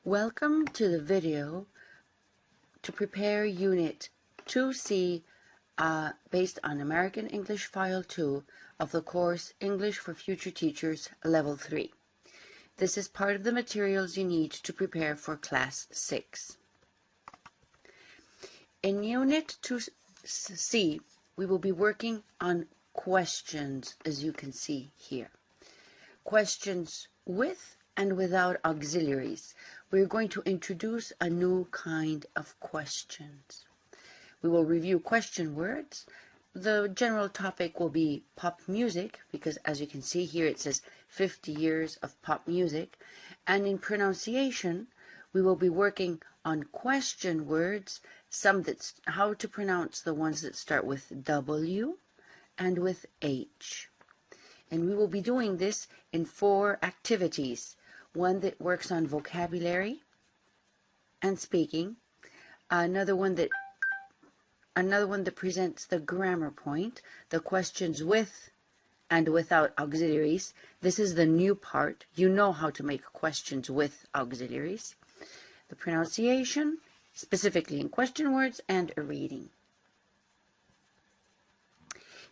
Welcome to the video to prepare Unit 2c based on American English File 2 of the course English for Future Teachers Level 3. This is part of the materials you need to prepare for Class 6. In Unit 2c, we will be working on questions, as you can see here. Questions with and without auxiliaries. We're going to introduce a new kind of questions. We will review question words. The general topic will be pop music, because as you can see here it says 50 years of pop music. And in pronunciation, we will be working on question words, how to pronounce the ones that start with W and with H. And we will be doing this in 4 activities. One that works on vocabulary and speaking, another one that presents the grammar point, the questions with and without auxiliaries. This is the new part. You know how to make questions with auxiliaries. The pronunciation, specifically in question words, and a reading.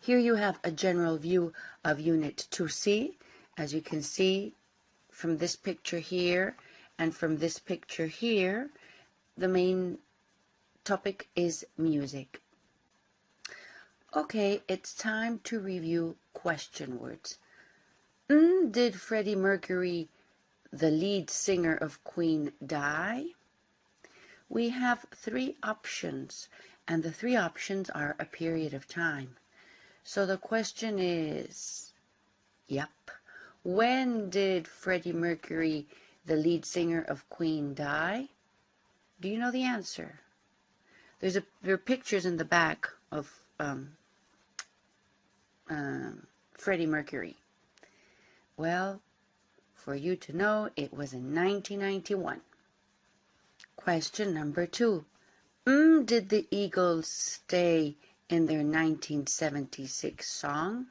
Here you have a general view of Unit 2c. As you can see from this picture here and from this picture here, the main topic is music. Okay, it's time to review question words. Did Freddie Mercury, the lead singer of Queen, die? We have 3 options, and the 3 options are a period of time. So the question is, when did Freddie Mercury, the lead singer of Queen, die? Do you know the answer? There are pictures in the back of Freddie Mercury. Well, for you to know, it was in 1991. Question number 2. Did the Eagles stay in their 1976 song?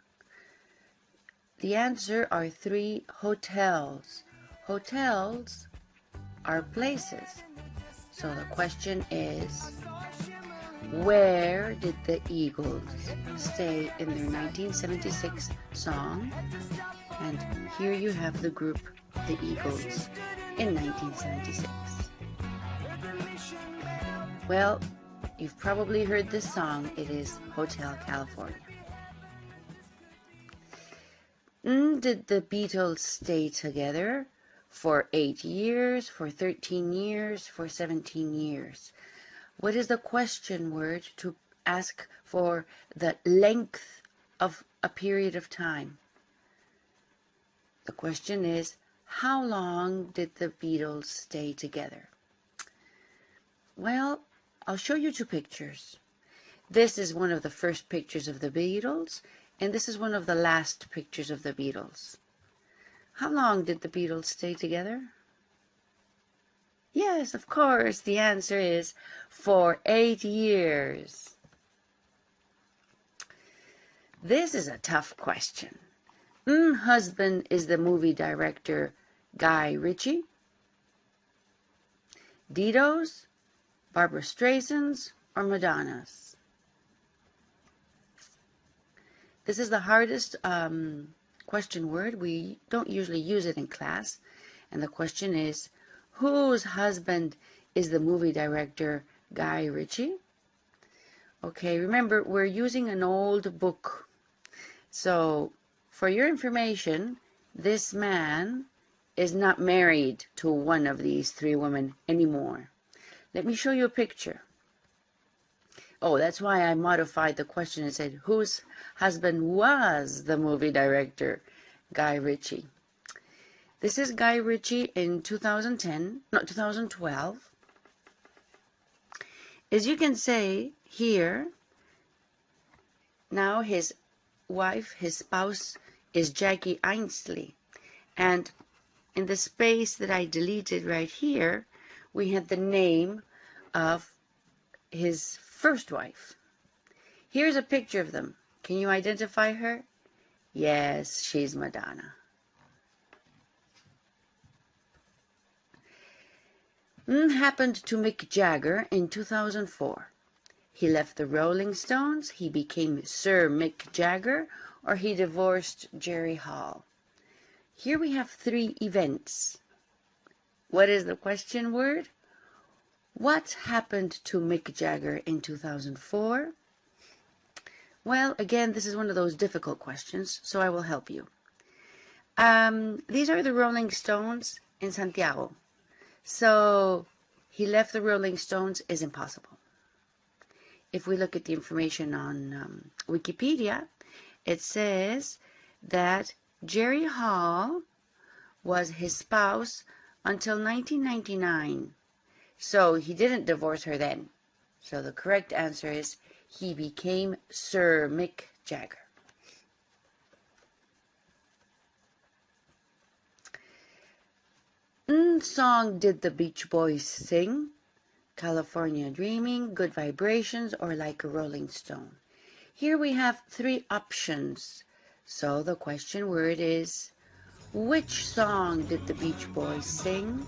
The answer are 3 hotels. Hotels are places. So the question is, where did the Eagles stay in their 1976 song? And here you have the group, the Eagles, in 1976. Well, you've probably heard this song. It is Hotel California. Did the Beatles stay together for 8 years, for 13 years, for 17 years? What is the question word to ask for the length of a period of time? The question is, how long did the Beatles stay together? Well, I'll show you 2 pictures. This is one of the first pictures of the Beatles, and this is one of the last pictures of the Beatles. How long did the Beatles stay together? Yes, of course, the answer is for 8 years. This is a tough question. Husband is the movie director Guy Ritchie? Dido's, Barbra Streisand's, or Madonna's? This is the hardest question word. We don't usually use it in class. And the question is, whose husband is the movie director Guy Ritchie? Okay, remember, we're using an old book. So, for your information, this man is not married to one of these 3 women anymore. Let me show you a picture. Oh, that's why I modified the question and said, whose husband was the movie director Guy Ritchie? This is Guy Ritchie in 2012. As you can see here, now his wife, his spouse, is Jackie Ainsley. And in the space that I deleted right here, we had the name of his first wife. Here's a picture of them. Can you identify her? Yes, she's Madonna. Happened to Mick Jagger in 2004. He left the Rolling Stones, he became Sir Mick Jagger, or he divorced Jerry Hall. Here we have three events. What is the question word? What happened to Mick Jagger in 2004? Well, again, this is one of those difficult questions, so I will help you. These are the Rolling Stones in Santiago. So he left the Rolling Stones is impossible. If we look at the information on Wikipedia, it says that Jerry Hall was his spouse until 1999. So he didn't divorce her then. So the correct answer is he became Sir Mick Jagger. Song did the Beach Boys sing? California Dreaming, Good Vibrations, or Like a Rolling Stone? Here we have three options. So the question word is, which song did the Beach Boys sing?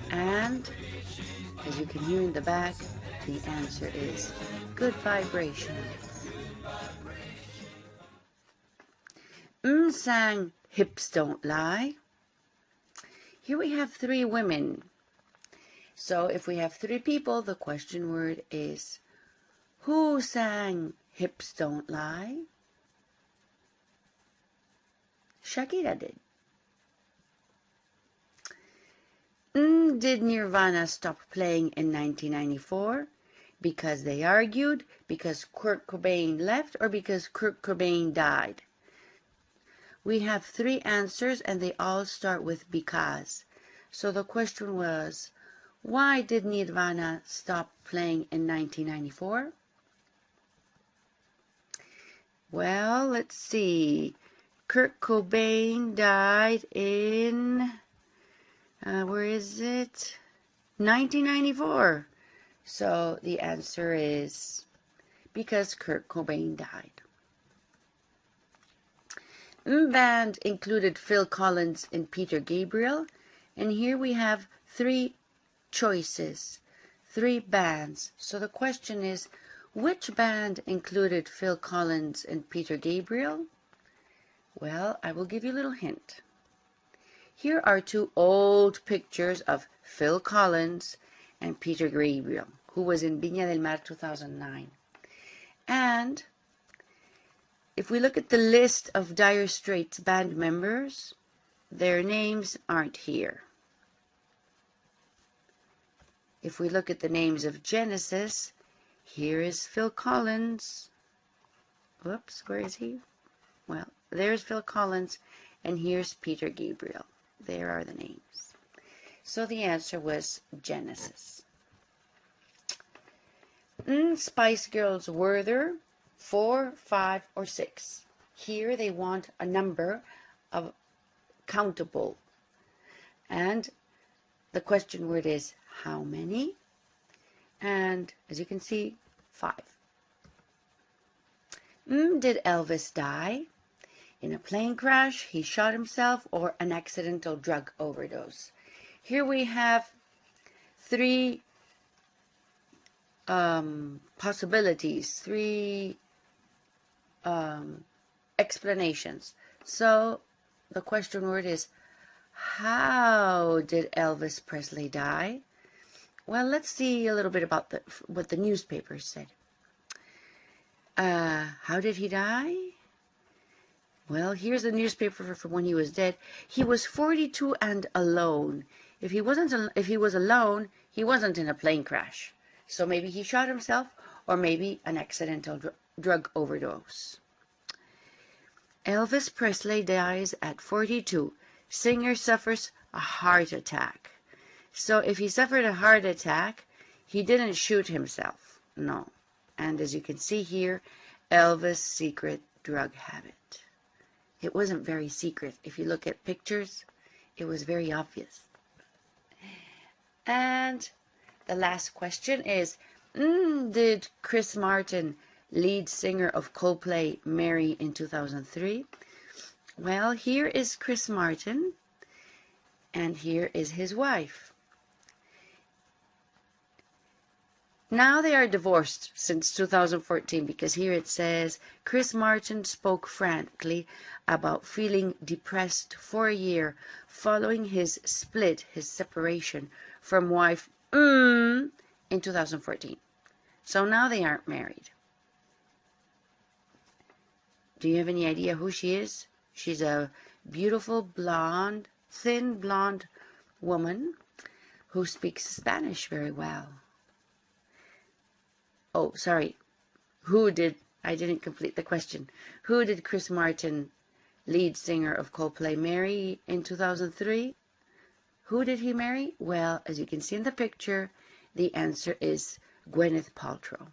And as you can hear in the back, the answer is Good Vibrations. Sang Hips Don't Lie. Here we have three women. So if we have three people, the question word is, who sang Hips Don't Lie? Shakira did. Did Nirvana stop playing in 1994? Because they argued, because Kurt Cobain left, or because Kurt Cobain died? We have three answers and they all start with because. So the question was, why did Nirvana stop playing in 1994? Well, let's see. Kurt Cobain died in, where is it? 1994. So the answer is because Kurt Cobain died. Band included Phil Collins and Peter Gabriel. And here we have three choices, three bands. So the question is, which band included Phil Collins and Peter Gabriel? Well, I will give you a little hint. Here are two old pictures of Phil Collins and Peter Gabriel, who was in Viña del Mar 2009. And if we look at the list of Dire Straits band members, their names aren't here. If we look at the names of Genesis, here is Phil Collins. Whoops, where is he? Well, there's Phil Collins, and here's Peter Gabriel. There are the names. So the answer was Genesis. Spice Girls were there 4, 5, or 6. Here they want a number of countable. And the question word is how many? And as you can see, 5. Did Elvis die? In a plane crash, he shot himself, or an accidental drug overdose? Here we have three possibilities, three explanations. So the question word is, how did Elvis Presley die? Well, let's see a little bit about what the newspapers said. How did he die? Well, here's the newspaper from when he was dead. He was 42 and alone. If he was alone, he wasn't in a plane crash. So maybe he shot himself, or maybe an accidental drug overdose. Elvis Presley dies at 42. Singer suffers a heart attack. So if he suffered a heart attack, he didn't shoot himself. No. And as you can see here, Elvis' secret drug habit. It wasn't very secret. If you look at pictures, it was very obvious. And the last question is, did Chris Martin, lead singer of Coldplay, marry in 2003? Well, here is Chris Martin, and here is his wife. Now they are divorced since 2014 because here it says Chris Martin spoke frankly about feeling depressed for a year following his separation from wife in 2014. So now they aren't married. Do you have any idea who she is? She's a beautiful blonde, thin blonde woman who speaks Spanish very well. Oh, sorry. I didn't complete the question. Who did Chris Martin, lead singer of Coldplay, marry in 2003? Who did he marry? Well, as you can see in the picture, the answer is Gwyneth Paltrow.